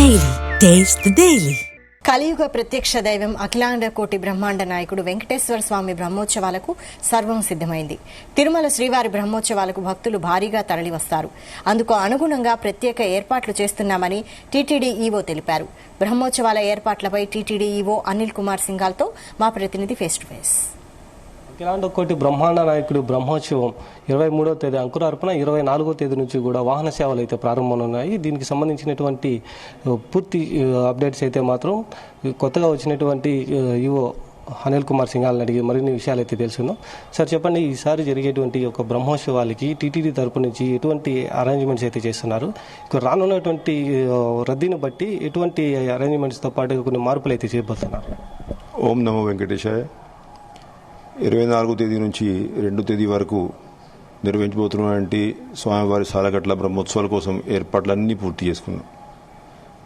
Daily. Taste the Daily. కలియుగ ప్రత్యక్ష దైవం అఖిలాండ కోటి బ్రహ్మాండ నాయకుడు వెంకటేశ్వర స్వామి బ్రహ్మోత్సవాలకు సర్వం సిద్ధమైంది. తిరుమల శ్రీవారి బ్రహ్మోత్సవాలకు భక్తులు భారీగా తరలివస్తారు. అందుకు అనుగుణంగా ప్రత్యేక ఏర్పాట్లు చేస్తున్నామని టీటీడీ ఈవో తెలిపారు. బ్రహ్మోత్సవాల ఏర్పాట్లపై టీటీడీ ఈవో అనిల్ కుమార్ సింఘాల్తో మా ప్రతినిధి ఫేస్ టు ఫేస్. అఖిలాండ కోటి బ్రహ్మాండ నాయకుడు బ్రహ్మోత్సవం 23వ తేదీ అంకురార్పణ, 24వ తేదీ నుంచి కూడా వాహన సేవలు అయితే ప్రారంభమవుతున్నాయి. దీనికి సంబంధించినటువంటి పూర్తి అప్డేట్స్ అయితే మాత్రం కొత్తగా వచ్చినటువంటి ఈవో అనిల్ కుమార్ సింఘాల్ని అడిగి మరిన్ని విషయాలు అయితే తెలుసుకుందాం. సార్ చెప్పండి, ఈసారి జరిగేటువంటి ఒక బ్రహ్మోత్సవాలకి టీటీడీ తరపు నుంచి ఎటువంటి అరేంజ్మెంట్స్ అయితే చేస్తున్నారు? ఇక్కడ రానున్నటువంటి రద్దీని బట్టి ఎటువంటి అరేంజ్మెంట్స్తో పాటు కొన్ని మార్పులు అయితే చేయబోతున్నారు? ఓం నమో వెంకటేశాయ. 24వ తేదీ నుంచి 2వ తేదీ వరకు నిర్వహించబోతున్నటువంటి స్వామివారి సాలగట్ల బ్రహ్మోత్సవాల కోసం ఏర్పాట్లన్నీ పూర్తి చేసుకున్నాం.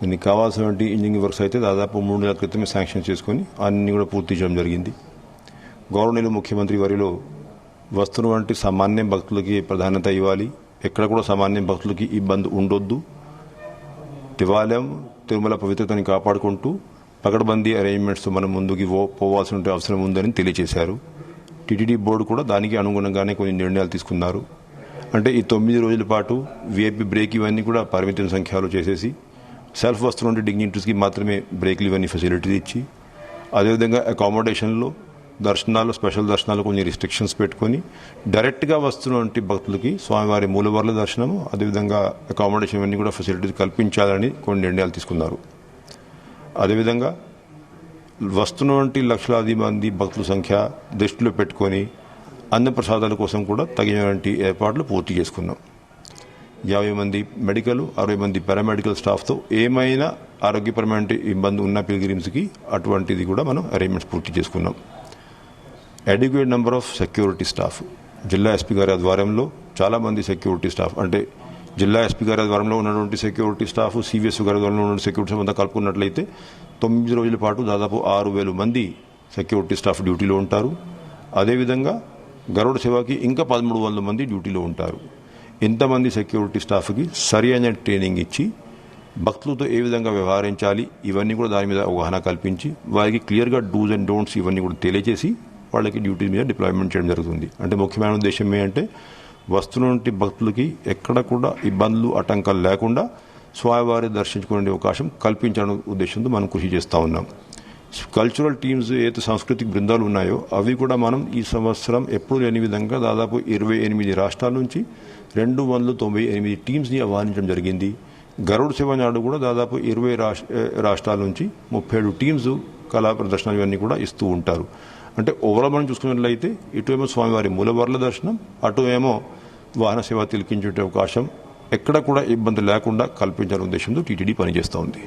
దీనికి కావాల్సినటువంటి ఇంజనీరింగ్ వర్క్స్ అయితే దాదాపు 3 నెలల క్రితమే శాంక్షన్ చేసుకుని అన్ని కూడా పూర్తి చేయడం జరిగింది. గౌరవనీయులు ముఖ్యమంత్రి వారిలో వస్తున్నటువంటి సామాన్య భక్తులకి ప్రాధాన్యత ఇవ్వాలి, ఎక్కడ కూడా సామాన్య భక్తులకి ఇబ్బంది ఉండొద్దు, దేవాలయం తిరుమల పవిత్రతని కాపాడుకుంటూ పకడ్బందీ అరేంజ్మెంట్స్తో మనం ముందుకు పోవాల్సిన అవసరం ఉందని తెలియజేశారు. టీటీడీ బోర్డు కూడా దానికి అనుగుణంగానే కొన్ని నిర్ణయాలు తీసుకున్నారు. అంటే ఈ 9 రోజుల పాటు వీఐపీ బ్రేక్ ఇవన్నీ కూడా పరిమిత సంఖ్యలో చేసేసి సెల్ఫ్ వస్తున్న డిగ్నిటీస్కి మాత్రమే బ్రేక్లు ఇవన్నీ ఫెసిలిటీస్ ఇచ్చి, అదేవిధంగా అకామిడేషన్లో దర్శనాలు, స్పెషల్ దర్శనాలు కొన్ని రిస్ట్రిక్షన్స్ పెట్టుకొని డైరెక్ట్గా వస్తున్నటువంటి భక్తులకి స్వామివారి మూలవర్ల దర్శనము, అదేవిధంగా అకామిడేషన్ ఇవన్నీ కూడా ఫెసిలిటీస్ కల్పించాలని కొన్ని నిర్ణయాలు తీసుకున్నారు. అదేవిధంగా వస్తున్నటువంటి లక్షలాది మంది భక్తుల సంఖ్య దృష్టిలో పెట్టుకొని అన్నప్రసాదాల కోసం కూడా తగినటువంటి ఏర్పాట్లు పూర్తి చేసుకున్నాం. 50 మంది మెడికల్, 60 మంది పారామెడికల్ స్టాఫ్తో ఏమైనా ఆరోగ్యపరమైన ఇబ్బంది ఉన్న పిల్గ్రిమ్స్కి అటువంటిది కూడా మనం అరేంజ్మెంట్స్ పూర్తి చేసుకున్నాం. Adequate number of security staff, జిల్లా ఎస్పీ గారి ఆధ్వర్యంలో చాలామంది సెక్యూరిటీ స్టాఫ్, అంటే జిల్లా ఎస్పీ గారి ఆధ్వర్యంలో ఉన్నటువంటి సెక్యూరిటీ స్టాఫ్, సివిఎస్ గారి ఆధ్వర్యంలో ఉన్న సెక్యూరిటీ స్టాఫ్ అంతా కలుపుకున్నట్లయితే 9 రోజుల పాటు దాదాపు 6,000 మంది సెక్యూరిటీ స్టాఫ్ డ్యూటీలో ఉంటారు. అదేవిధంగా గరుడ సేవకి ఇంకా 1,300 మంది డ్యూటీలో ఉంటారు. ఇంతమంది సెక్యూరిటీ స్టాఫ్కి సరి అయిన ట్రైనింగ్ ఇచ్చి భక్తులతో ఏ విధంగా వ్యవహరించాలి ఇవన్నీ కూడా దాని మీద అవగాహన కల్పించి వారికి క్లియర్గా డూస్ అండ్ డోంట్స్ ఇవన్నీ కూడా తెలియజేసి వాళ్ళకి డ్యూటీ మీద డిప్లాయ్మెంట్ చేయడం జరుగుతుంది. అంటే ముఖ్యమైన ఉద్దేశం ఏంటంటే వస్తున్నటువంటి భక్తులకి ఎక్కడ కూడా ఇబ్బందులు, ఆటంకాలు లేకుండా స్వామివారి దర్శించుకునే అవకాశం కల్పించడం ఉద్దేశంతో మనం కృషి చేస్తూ ఉన్నాం. కల్చరల్ టీమ్స్ ఏదైతే సాంస్కృతిక బృందాలు ఉన్నాయో అవి కూడా మనం ఈ సంవత్సరం ఎప్పుడు లేని విధంగా దాదాపు 28 రాష్ట్రాల నుంచి 298 టీమ్స్ని ఆహ్వానించడం జరిగింది. గరుడ సేవ నాడు కూడా దాదాపు 20 రాష్ట్రాల నుంచి 37 టీమ్స్ కళా ప్రదర్శనలు ఇవన్నీ కూడా ఇస్తూ ఉంటారు. అంటే ఓవరాల్ మనం చూసుకున్నట్లయితే ఇటు ఏమో స్వామివారి మూలవర్ల దర్శనం, అటు ఏమో వాహన సేవ తిలకించే అవకాశం ఎక్కడ కూడా ఇబ్బంది లేకుండా కల్పించాలనే ఉద్దేశంతో టీటీడీ పనిచేస్తూ ఉంది.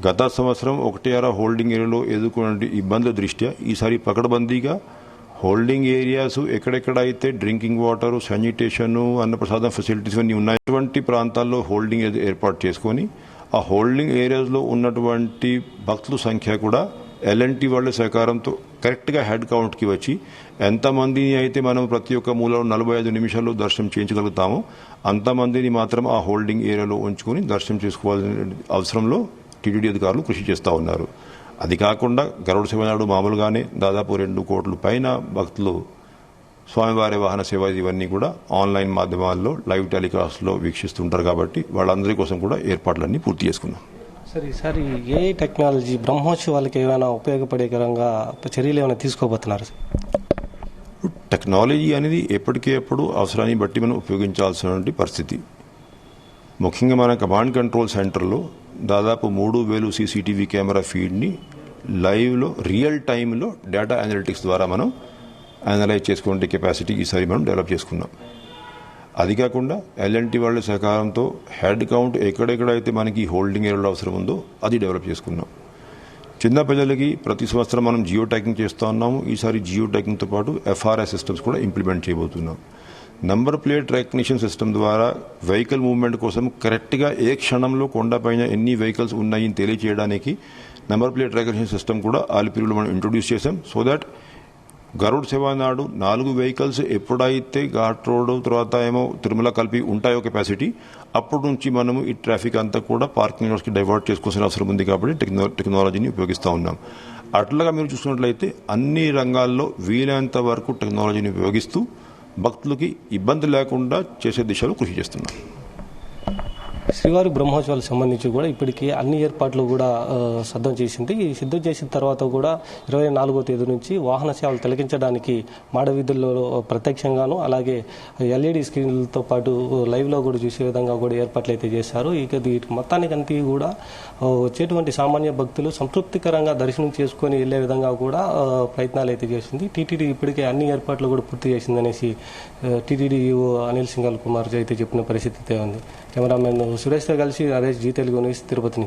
గత సంవత్సరం 1/6 హోల్డింగ్ ఏరియాలో ఎదుర్కొనే ఇబ్బందుల దృష్ట్యా ఈసారి పకడ్బందీగా హోల్డింగ్ ఏరియాస్ ఎక్కడెక్కడైతే డ్రింకింగ్ వాటర్, శానిటేషన్, అన్నప్రసాదం ఫెసిలిటీస్ అన్నీ ఉన్నాయి అటువంటి ప్రాంతాల్లో హోల్డింగ్ ఏర్పాటు చేసుకొని ఆ హోల్డింగ్ ఏరియాస్లో ఉన్నటువంటి భక్తుల సంఖ్య కూడా ఎల్ఎన్టీ వాళ్ళ సహకారంతో కరెక్ట్గా హెడ్ కౌంట్కి వచ్చి ఎంతమందిని అయితే మనం ప్రతి ఒక్క మూలలో 45 నిమిషాల్లో దర్శనం చేయించగలుగుతామో అంతమందిని మాత్రం ఆ హోల్డింగ్ ఏరియాలో ఉంచుకొని దర్శనం చేసుకోవాల్సిన అవసరంలో టీటీడీ అధికారులు కృషి చేస్తూ ఉన్నారు. అది కాకుండా గరుడ సేవ నాడు మామూలుగానే దాదాపు 2 కోట్ల పైన భక్తులు స్వామివారి వాహన సేవ ఇవన్నీ కూడా ఆన్లైన్ మాధ్యమాల్లో లైవ్ టెలికాస్ట్లో వీక్షిస్తుంటారు. కాబట్టి వాళ్ళందరి కోసం కూడా ఏర్పాట్లన్నీ పూర్తి చేసుకున్నాం. సరే, ఈసారి ఏ టెక్నాలజీ బ్రహ్మోత్సవాలకి ఏమైనా ఉపయోగపడే విధంగా చర్యలు ఏమైనా తీసుకోబోతున్నారు? టెక్నాలజీ అనేది ఎప్పటికేప్పుడు అవసరాన్ని బట్టి మనం ఉపయోగించాల్సిన పరిస్థితి. ముఖ్యంగా మన కమాండ్ కంట్రోల్ సెంటర్లో దాదాపు 3,000 సీసీటీవీ కెమెరా ఫీడ్ని లైవ్లో రియల్ టైంలో డేటా అనలిటిక్స్ ద్వారా మనం అనలైజ్ చేసుకునే కెపాసిటీ ఈసారి మనం డెవలప్ చేసుకున్నాం. అది కాకుండా ఎల్ఎన్టీ వాళ్ళ సహకారంతో హెడ్ కౌంట్ ఎక్కడెక్కడైతే మనకి హోల్డింగ్ ఏరియాలో అవసరం ఉందో అది డెవలప్ చేసుకున్నాం. చిన్న పిల్లలకి ప్రతి సంవత్సరం మనం జియో ట్యాగింగ్ చేస్తూ ఉన్నాము. ఈసారి జియో ట్యాగింగ్తో పాటు ఎఫ్ఆర్ఎస్ సిస్టమ్స్ కూడా ఇంప్లిమెంట్ చేయబోతున్నాం. నంబర్ ప్లేట్ రికగ్నిషన్ సిస్టమ్ ద్వారా వెహికల్ మూవ్మెంట్ కోసం కరెక్ట్గా ఏ క్షణంలో కొండపైన ఎన్ని వెహికల్స్ ఉన్నాయని తెలియజేయడానికి నంబర్ ప్లేట్ రికగ్నిషన్ సిస్టమ్ కూడా ఆలిపిరిలో మనం ఇంట్రొడ్యూస్ చేసాం. సో దాట్ గరుడ్ సేవ నాడు 4 వెహికల్స్ ఎప్పుడైతే ఘాట్ రోడ్ తర్వాత ఏమో తిరుమల కలిపి ఉంటాయో కెపాసిటీ, అప్పటి నుంచి మనము ఈ ట్రాఫిక్ అంతా కూడా పార్కింగ్ లాట్స్కి డైవర్ట్ చేసుకోవాల్సిన అవసరం ఉంది. కాబట్టి టెక్నాలజీని ఉపయోగిస్తూ ఉన్నాం. అట్లాగా మీరు చూసుకున్నట్లయితే అన్ని రంగాల్లో వీలైనంత వరకు టెక్నాలజీని ఉపయోగిస్తూ భక్తులకి ఇబ్బంది లేకుండా చేసే దిశలో కృషి చేస్తున్నాం. శ్రీవారి బ్రహ్మోత్సవాలకు సంబంధించి కూడా ఇప్పటికీ అన్ని ఏర్పాట్లు కూడా సిద్ధం చేసింది. ఈ సిద్ధం చేసిన తర్వాత కూడా 24వ తేదీ నుంచి వాహన సేవలు తొలగించడానికి మాడవీధుల్లో ప్రత్యక్షంగాను అలాగే ఎల్ఈడి స్క్రీన్లతో పాటు లైవ్లో కూడా చూసే విధంగా కూడా ఏర్పాట్లు అయితే చేశారు. ఇక మొత్తానికంతా కూడా వచ్చేటువంటి సామాన్య భక్తులు సంతృప్తికరంగా దర్శనం చేసుకొని వెళ్లే విధంగా కూడా ప్రయత్నాలు అయితే చేసింది. టీటీడీ ఇప్పటికే అన్ని ఏర్పాట్లు కూడా పూర్తి చేసిందనేసి టీటీడీ అనిల్ సింఘాల్ కుమార్ అయితే చెప్పిన పరిస్థితి అయితే ఉంది. కెమెరామెన్ సురేష్తో కలిసి నరేష్, జీ తెలుగు న్యూస్, తిరుపతి నుంచి.